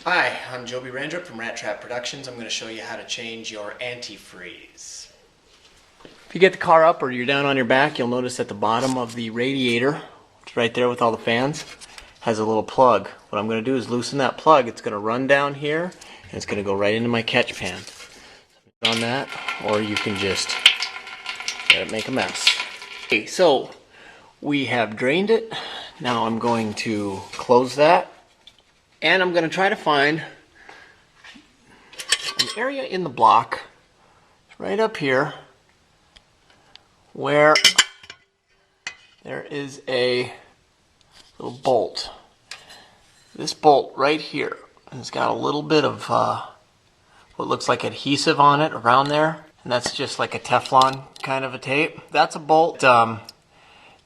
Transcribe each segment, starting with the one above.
Hi, I'm Rattrap from Rattrap Productions. I'm going to show you how to change your antifreeze. If you get the car up or you're down on your back, you'll notice at the bottom of the radiator, it's right there with all the fans, has a little plug. What I'm going to do is loosen that plug. It's going to run down here and it's going to go right into my catch pan. On that, or you can just let it make a mess. Okay, so we have drained it. Now I'm going to close that. And I'm going to try to find an area in the block right up here where there is a little bolt. This bolt right here, and it's got a little bit of what looks like adhesive on it around there, and that's just like a Teflon kind of a tape. That's a bolt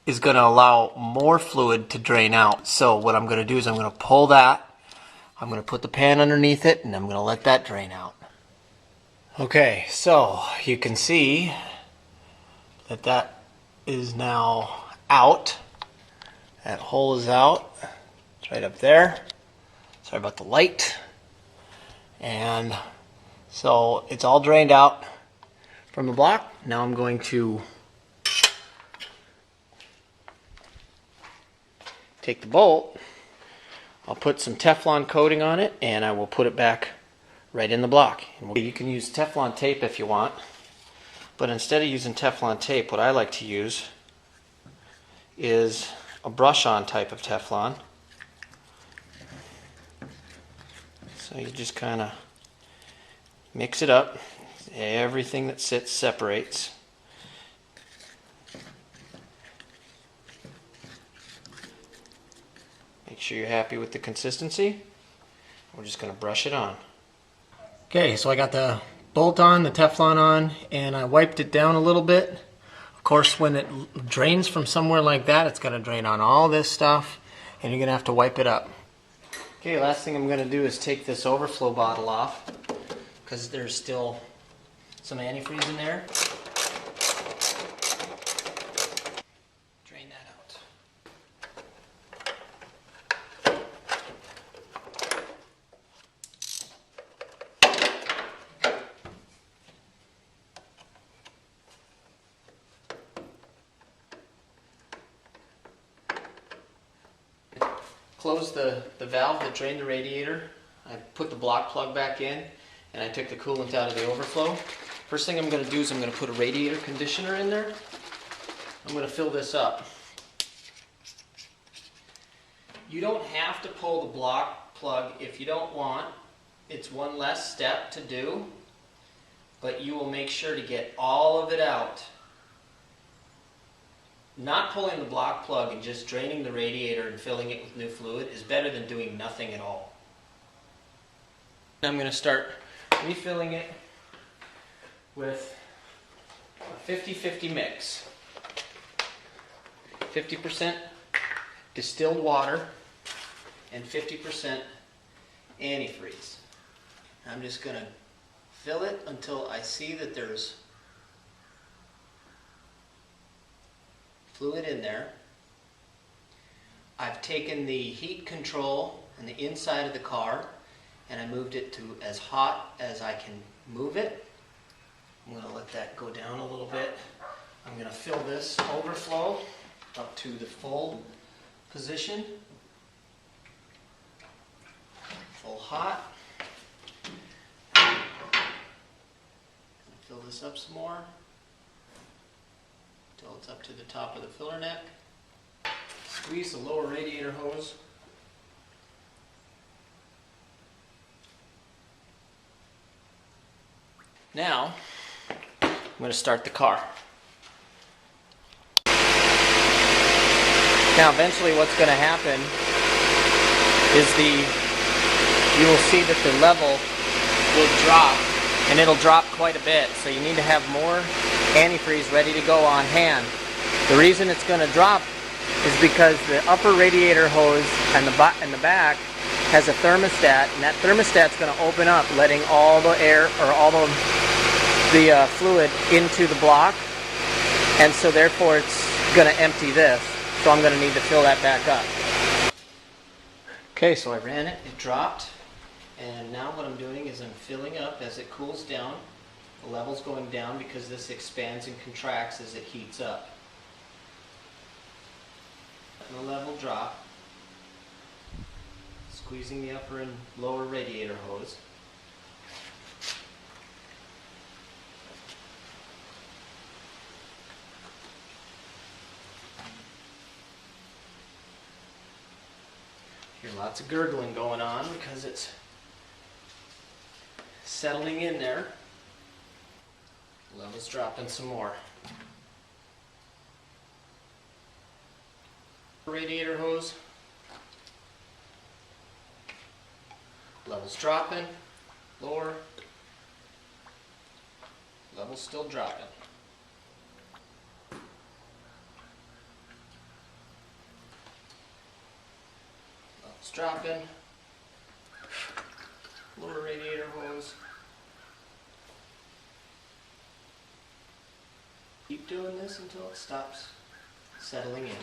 is going to allow more fluid to drain out. So what I'm going to do is I'm going to pull that. I'm going to put the pan underneath it and I'm going to let that drain out. Okay, so you can see that that is now out. That hole is out. It's right up there. Sorry about the light. And so it's all drained out from the block. Now I'm going to take the bolt. I'll put some Teflon coating on it and I will put it back right in the block. You can use Teflon tape if you want, but instead of using Teflon tape, what I like to use is a brush-on type of Teflon. So you just kind of mix it up. Everything that sits separates. Make sure you're happy with the consistency. We're just going to brush it on. Okay, so I got the bolt on, the Teflon on, and I wiped it down a little bit. Of course, when it drains from somewhere like that, it's going to drain on all this stuff, and you're going to have to wipe it up. Okay, last thing I'm going to do is take this overflow bottle off, because there's still some antifreeze in there. Drain that out. Close the valve that drained the radiator. I put the block plug back in and I took the coolant out of the overflow. First thing I'm going to do is I'm going to put a radiator conditioner in there. I'm going to fill this up. You don't have to pull the block plug if you don't want. It's one less step to do, but you will make sure to get all of it out. Not pulling the block plug and just draining the radiator and filling it with new fluid is better than doing nothing at all. I'm going to start refilling it with a 50-50 mix. 50% distilled water and 50% antifreeze. I'm just going to fill it until I see that there's fluid in there. I've taken the heat control on the inside of the car and I moved it to as hot as I can move it. I'm going to let that go down a little bit. I'm going to fill this overflow up to the full position. Full hot. Fill this up some more until it's up to the top of the filler neck. Squeeze the lower radiator hose. Now, I'm going to start the car. Now eventually what's going to happen is you will see that the level will drop, and it'll drop quite a bit, so you need to have more antifreeze ready to go on hand. The reason it's going to drop is because the upper radiator hose and the back has a thermostat, and that thermostat's going to open up, letting all the air or all the fluid into the block, and so therefore it's going to empty this. So I'm going to need to fill that back up. Okay, so I ran it, it dropped, And now what I'm doing is I'm filling up as it cools down. The level's going down because this expands and contracts as it heats up. Letting the level drop. Squeezing the upper and lower radiator hose. Hear lots of gurgling going on because it's settling in there. Level's dropping some more. Radiator hose. Level's dropping. Lower. Level's still dropping. Level's dropping. Lower radiator hose. Keep doing this until it stops settling in.